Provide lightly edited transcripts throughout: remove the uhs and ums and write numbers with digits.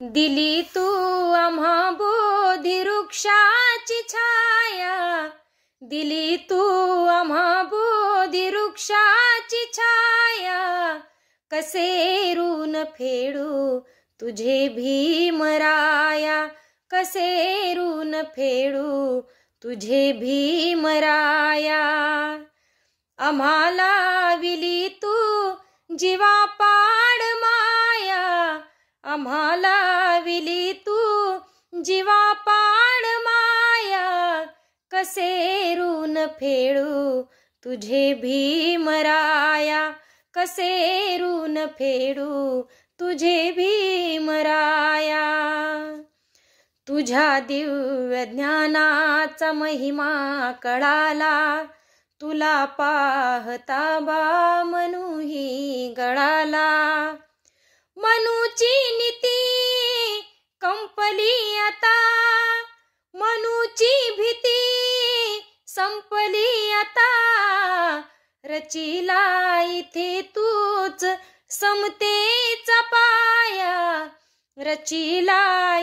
दिली तू आम्हा बोधी वृक्षाची छाया, दिली तू आम्हा बोधी वृक्षाची छाया, कसे ऋण फेडू तुझे भीमराया, कसे ऋण फेडू तुझे भीमराया। आम्हाला विली तू जीवापाड माया, आम्हाला विली तू जीवापाड माया, कसे ऋण फेडू तुझे भीमराया, कसे ऋण फेडू तुझे भीमराया। तुझ्या दिव्य ज्ञानाचा महिमा कळाला, तुला पाहता बा मनूही गळाला। मनूची नीती कंपली आता, मनूची भीती संपली आता, रचिला इथे तूच समतेचा पाया, रचिला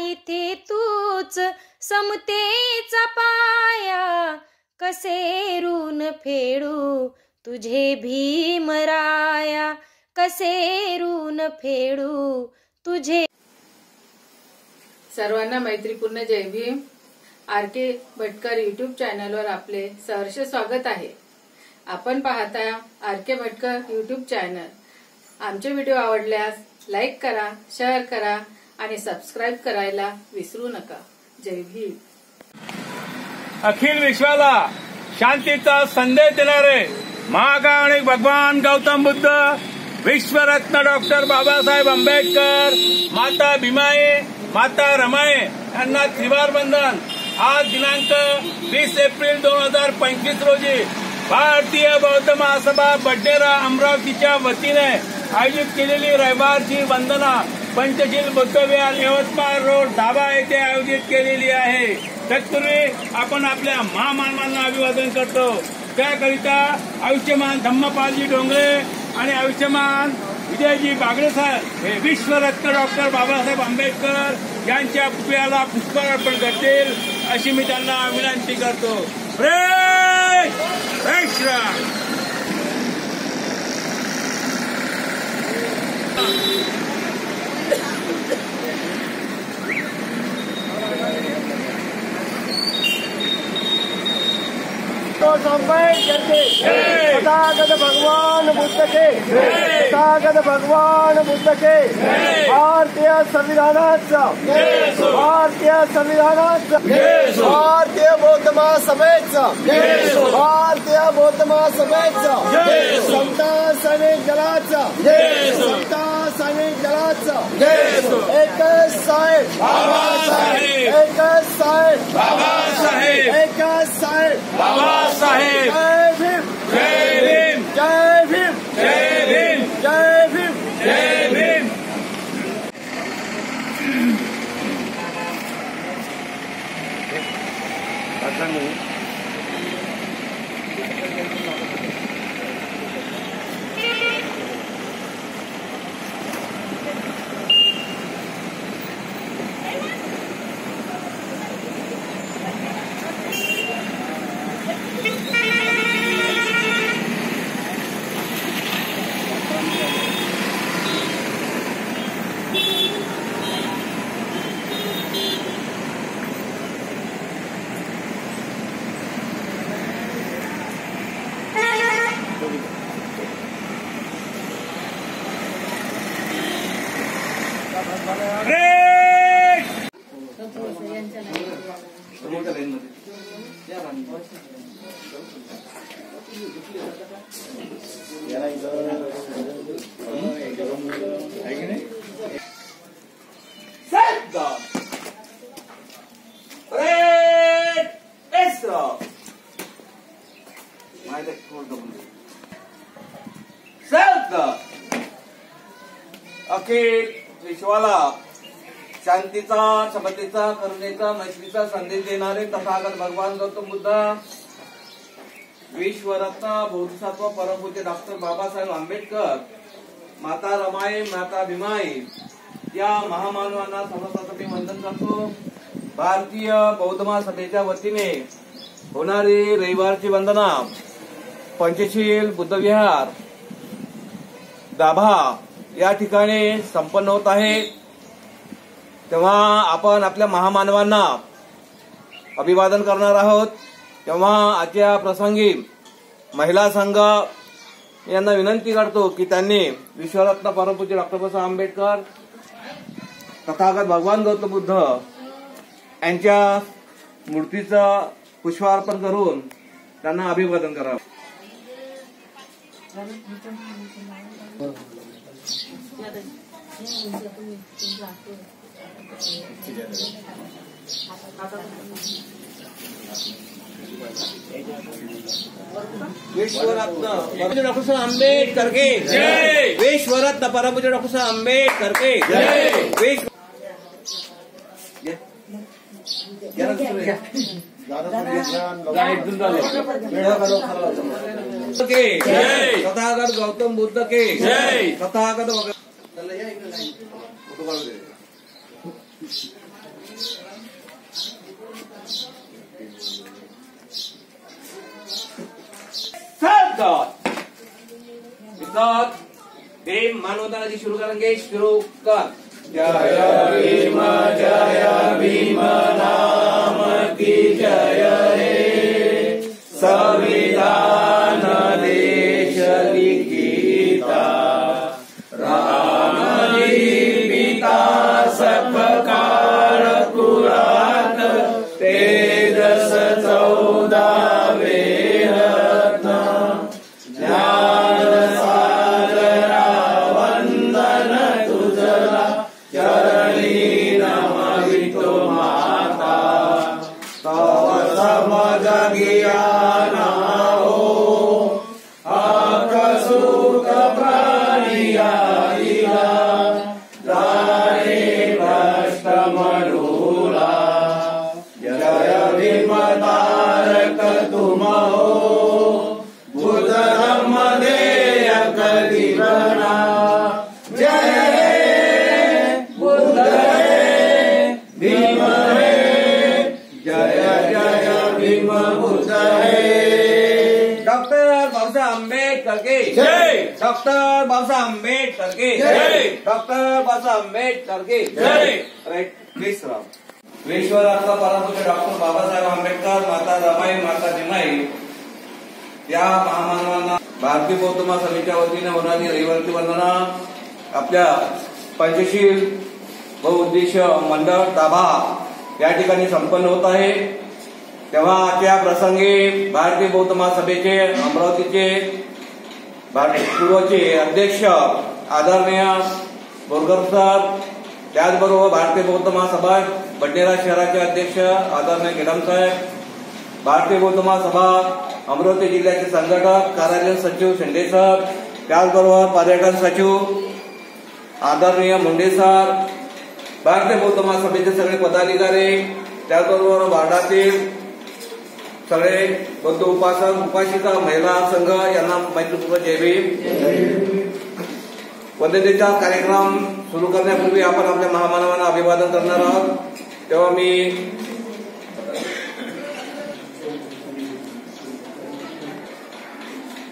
इथे तूच समतेचा पाया, कसे ऋण फेडू तुझे भीमराया, कसे ऋण फेडू तुझे। सर्वांना मैत्रीपूर्ण जय भीम। आर.के. भटकर यूट्यूब चॅनलवर आपले सहर्ष स्वागत आहे। आपण पाहता आर.के. Bhatkar YouTube channel. आमचे व्हिडिओ आवडल्यास लाईक करा, शेअर करा आणि सबस्क्राईब करायला विसरू नका। जय भीम। अखिल विश्वाला शांतीचा संदेश देणारे महाकारुणिक भगवान गौतम बुद्ध, विश्वरत्न डॉक्टर बाबासाहेब आंबेडकर, माता भीमाई, माता रमाई यांना त्रिवार बंधन। आज दिनांक 20 एप्रिल 2025 रोजी भारतीय बौद्ध महासभा बडनेरा अमरावतीच्या वतीने आयोजित केलेली रविवारची वंदना पंचशील बुद्धविहार यवतमाळ रोड धाबा येथे आयोजित केलेली आहे। तत्पूर्वी आपण आपल्या महामानवांना अभिवादन करतो। त्याकरिता आयुष्यमान धम्मपालजी डोंगरे आणि आयुष्यमान विजयजी बागडे साहेब हे विश्वरत्न डॉक्टर बाबासाहेब आंबेडकर यांच्या पुतळ्याला पुष्पार्पण करतील अशी मी त्यांना विनंती करतो। जय श्रीराम। तथागत भगवान बुद्ध के, तथागत भगवान बुद्ध के भारतीय संविधानाचा, भारतीय संविधानाचा, भारतीय बौद्ध महासभेचा, भारतीय बौद्ध महासभेचा, समता सैनिक दलाचा, समता सैनिक दलाचा एकच साहेब बाबासाहेब, एकच साहेब बाबासाहेब, एकच साहेब बाबासाहेब। जय भीम, जय भीम, जय भीम, जय भीम, जय भीम, जय भीम। अखिल विश्वाला शांतीचा, समतेचा, करुणेचा, मैत्रीचा संदेश देणारे तथागत भगवान गौतम बुद्ध, विश्वरत्न बोधिसत्व परमपूज्य डॉक्टर बाबासाहेब आंबेडकर, माता रमाई, माता भीमाई या महामानवांना सर्वप्रथम मी वंदन करतो. भारतीय बौद्ध महासभेच्या वतीने होणारी रविवारची वंदना पंचशील बुद्धविहार दाभा या ठिकाणी संपन्न होत आहे. तेव्हा आपण आपल्या महामानवांना अभिवादन करणार आहोत. तेव्हा आजच्या प्रसंगी महिला संघ यांना विनंती करतो की त्यांनी विश्वरत्न परमपूज्य डॉक्टर बाबासाहेब आंबेडकर, तथागत भगवान गौतम बुद्ध यांच्या मूर्तीचं पुष्पार्पण करून त्यांना अभिवादन करावं. विश्वरत्न परमपूज्य डॉक्टर साहेब आंबेडकर के जय. विश्वरत्न परमपूज्य डॉक्टर साहेब आंबेडकर के जय. तथागत गौतम बुद्ध के जय. तथागत भीम मानवता जी शुरू करेंगे. शुरू कर. जय भीम नाम की जय हे. संविधान देश लिखिता रामजी पिता सपकाळ कुळात तेजस 14वे डॉक्टर बाबासाहेब आंबेडकर के जय. डॉक्टर बाबासाहेब आंबेडकर के जय. राईट प्लीज राम. विश्वरत्न परमपूज्य डॉक्टर बाबासाहेब आंबेडकर, माता रमाई, माता जिमाई या महामानवांना भारतीय बौद्ध महासभेच्या वतीने होणारी रविवारची वंदना आपल्या पंचशील बहुउद्देशीय मंडळ दाभा या ठिकाणी संपन्न होत आहे. तेव्हा त्या प्रसंगी भारतीय बौद्ध महासभेचे अमरावतीचे पूर्वचे अध्यक्ष आदरणीय बोरकर सर, त्याचबरोबर भारतीय बौद्ध महासभा बडनेरा शहराचे अध्यक्ष आदरणीय केडम साहेब, भारतीय बौद्ध महासभा अमरावती जिल्ह्याचे संघटक कार्यालय सचिव शेंडे सर, त्याचबरोबर पर्यटन सचिव आदरणीय मुंडे सर, भारतीय बौद्ध महासभेचे सगळे पदाधिकारी, त्याचबरोबर वार्डातील सगळे बौद्ध उपासक उपासिका महिला संघ यांना मैत्रीपूर्वक जय भीम. वंदनेचा कार्यक्रम सुरू करण्यापूर्वी आपण आपल्या महामानवांना अभिवादन करणार आहोत. तेव्हा मी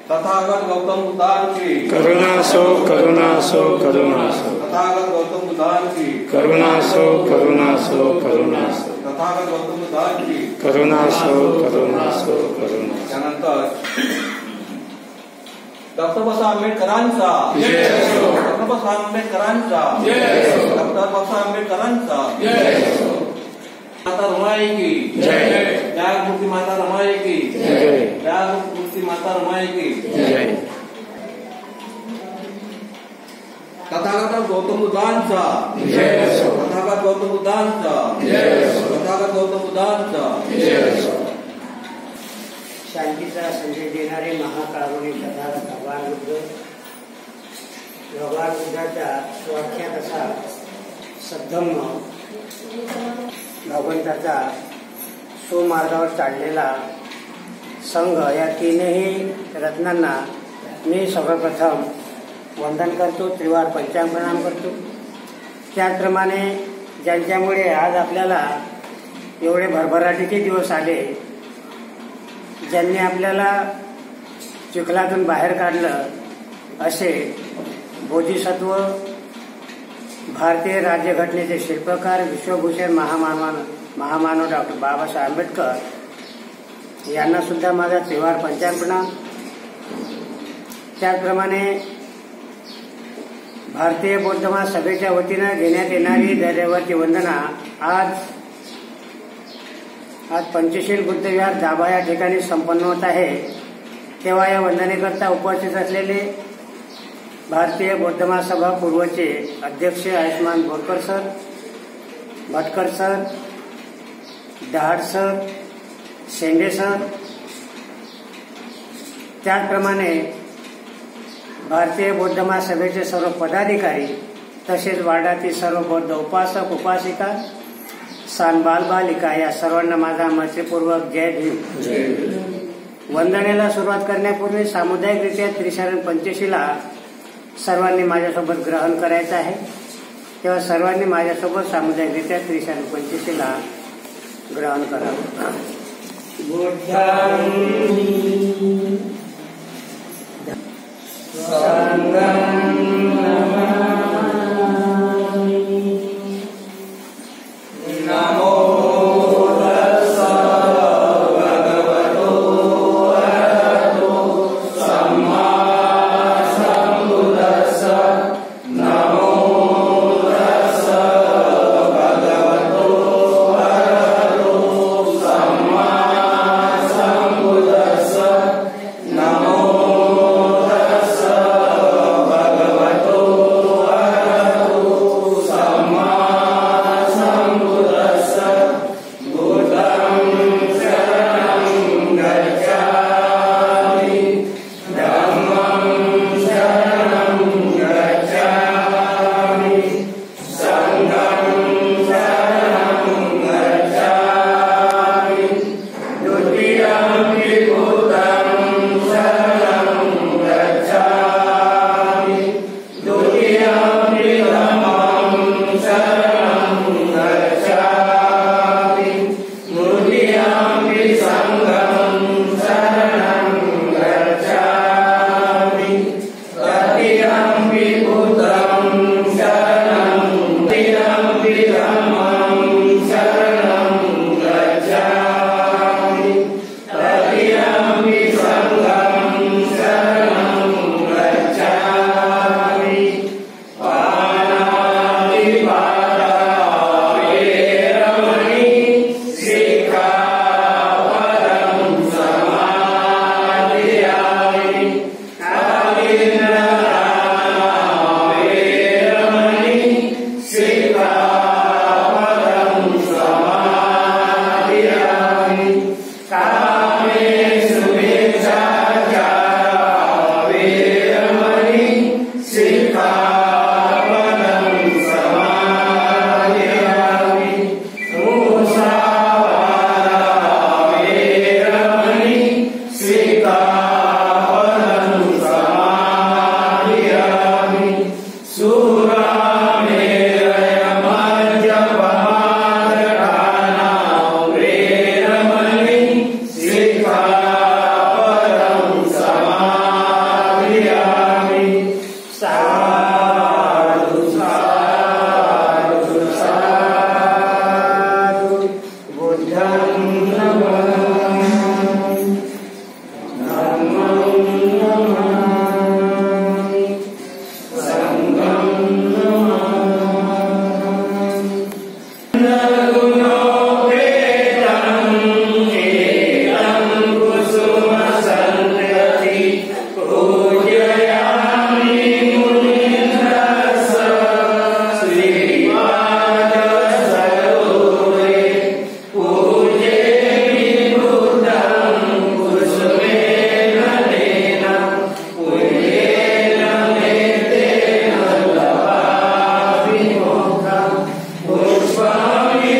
तथागत गौतम बुद्धांची करुणा सो करुणा सो करुणा सो. तथागत गौतम बुद्धांची करुणा सो करुणा सो करुणा सो. तथागत गौतम बुद्धांची करुणा सो करुणा सो करुणा. त्यानंतर डॉक्टर बाबासाहेब आंबेडकरांचा डॉक्टर बाबासाहेब आंबेडकरांचा डॉक्टर बाबासाहेब आंबेडकरांचा माता रमाई की जय. त्यागमूर्ती माता रमाई की जय. त्यागमूर्ती माता रमाई की जय. तथागत गौतम बुद्धांचा तथागत गौतम बुद्धांचा तथागत गौतम बुद्धांचा. शांतीचा संदेश देणारे महाकारुणी तथागत भगवान बुद्ध, भगवान बुद्धाच्या स्वाख्यात असा सद्धम्म भगवंताचा सुमार्गावर चाललेला संघ, या तीनही रत्नांना मी सर्वप्रथम वंदन करतो, त्रिवार पंचांग प्रणाम करतो. त्याचप्रमाणे ज्यांच्यामुळे आज आपल्याला एवढे भरभराटीचे दिवस आले, ज्यांनी आपल्याला चिखलातून बाहेर काढलं, असे बोधिसत्व, भारतीय राज्यघटनेचे शिल्पकार, विश्वभूषण महामानव डॉक्टर बाबासाहेब आंबेडकर यांना सुद्धा माझा त्रिवार पंचांग प्रणाम. त्याचप्रमाणे भारतीय बौद्ध महासभेच्या वतीनं घेण्यात येणारी दर्यावरची वंदना आज पंचशील बुद्धविहार दाभा या ठिकाणी संपन्न होत आहे. तेव्हा या वंदनेकरता उपस्थित असलेले भारतीय बौद्ध महासभा पूर्वचे अध्यक्ष आयुष्मान Borkar sir, Bhatkar sir, Dahad sir, Shende sir, त्याचप्रमाणे भारतीय बौद्ध महासभेचे सर्व पदाधिकारी तसेच वार्डातील सर्व बौद्ध उपासक उपासिका, सान बालबालिका या सर्वांना माझा मैत्रीपूर्वक जय भीम. वंदनेला सुरुवात करण्यापूर्वी सामुदायिकरित्या त्रिशरण पंचशीला सर्वांनी माझ्यासोबत ग्रहण करायचं आहे. तेव्हा सर्वांनी माझ्यासोबत सामुदायिकरित्या त्रिशरण पंचशीला ग्रहण करावं. Swami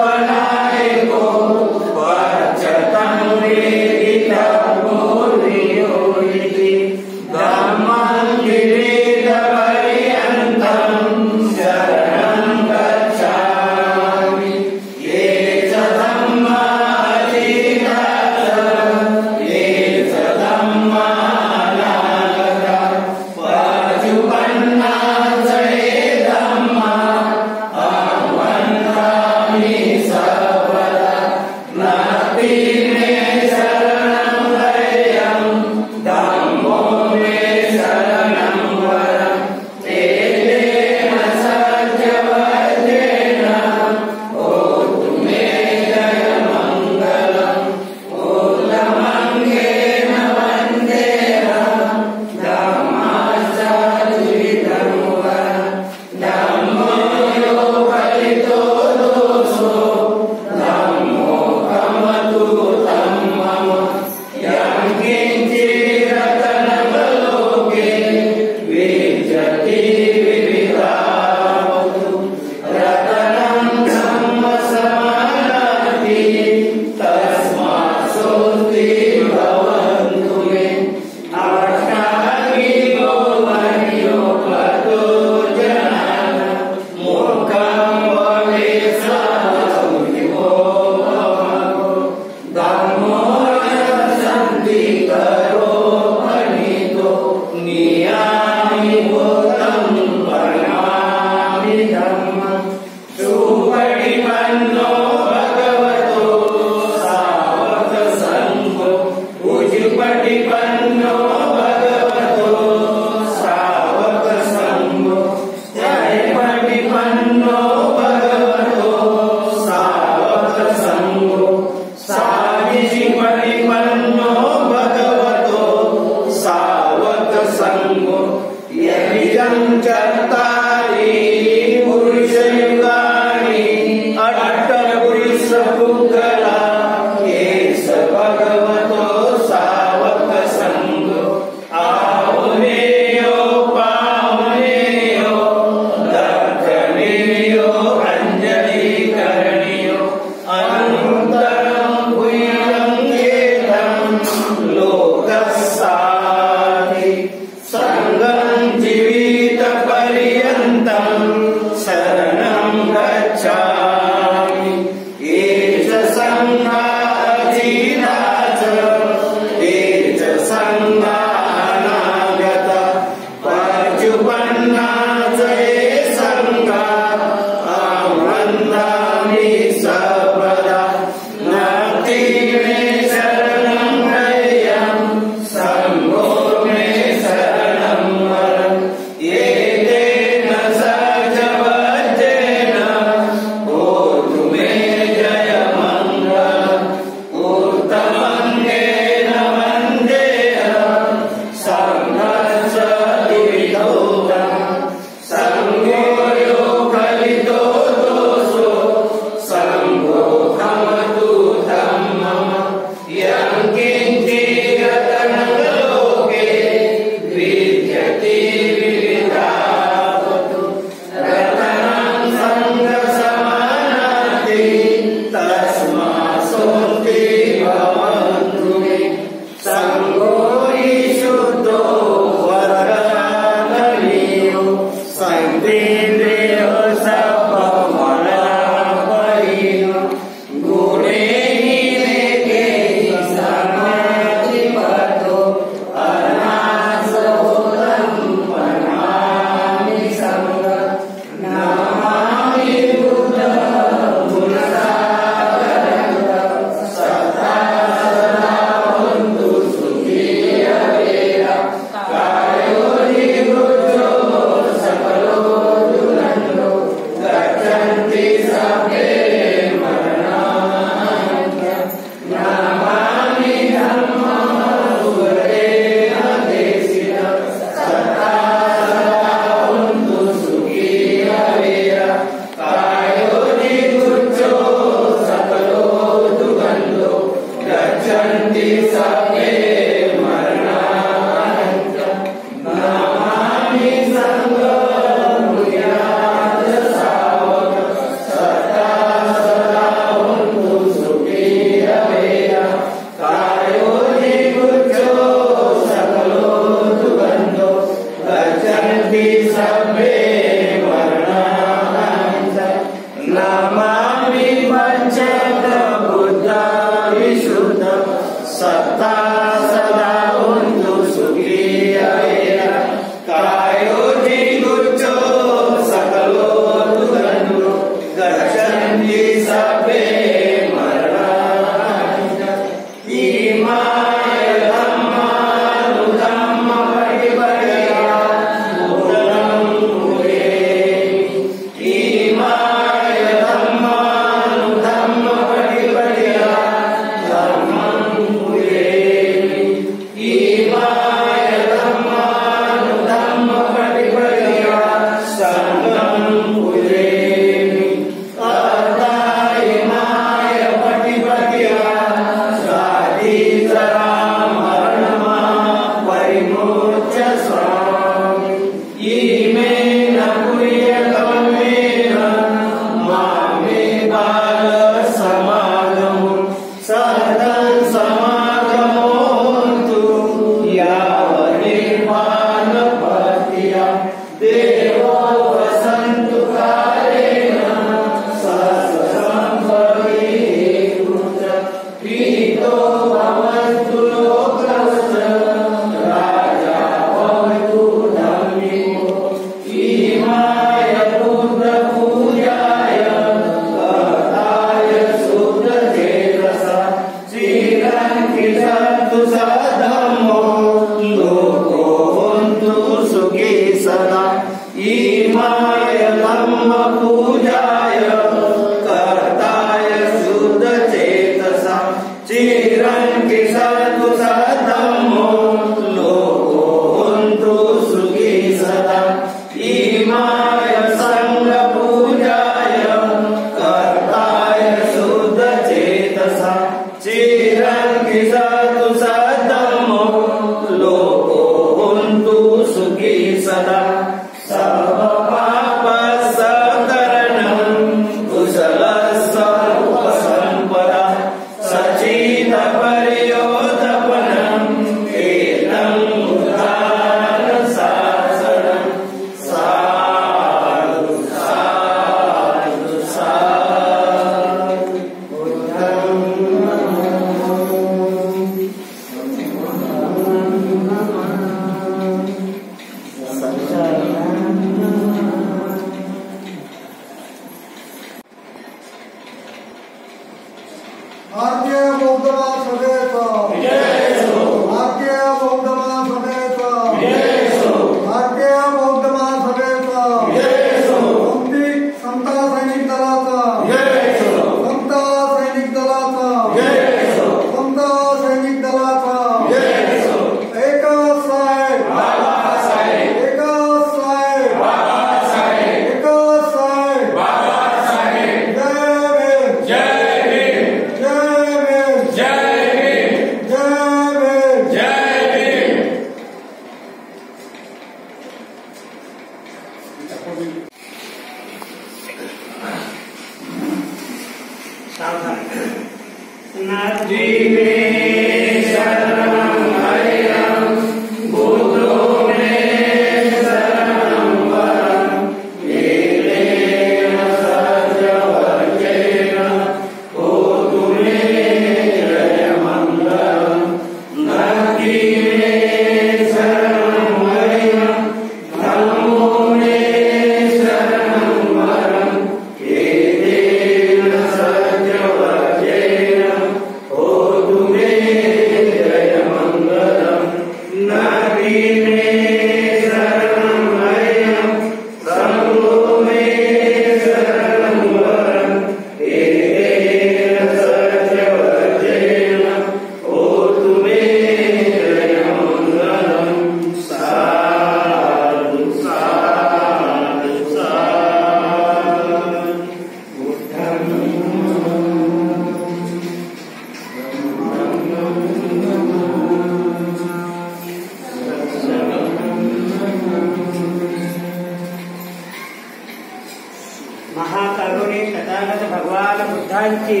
महाकारुणिक तथागत भगवान बुद्धांची,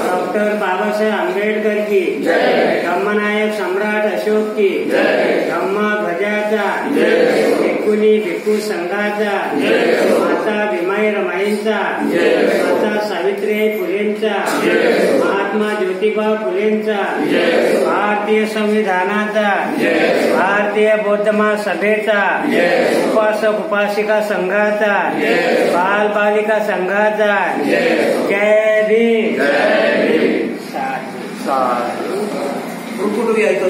डॉक्टर बाबासाहेब आंबेडकर की, धम्मनायक सम्राट अशोक की, धम्म ध्वजाचा, भिक्खुनी भिक्खू संघाचा, माता भीमाई रमाईंचा, माता सावित्रीबाई फुलेंचा, महात्मा ज्योतिबा फुलेंचा, भारतीय संविधानाचा, भारतीय बौद्ध महासभेचा, उपासक उपासिका संघाचा, बाल बालिका संघाचा, जय भीम. कुठे यायचं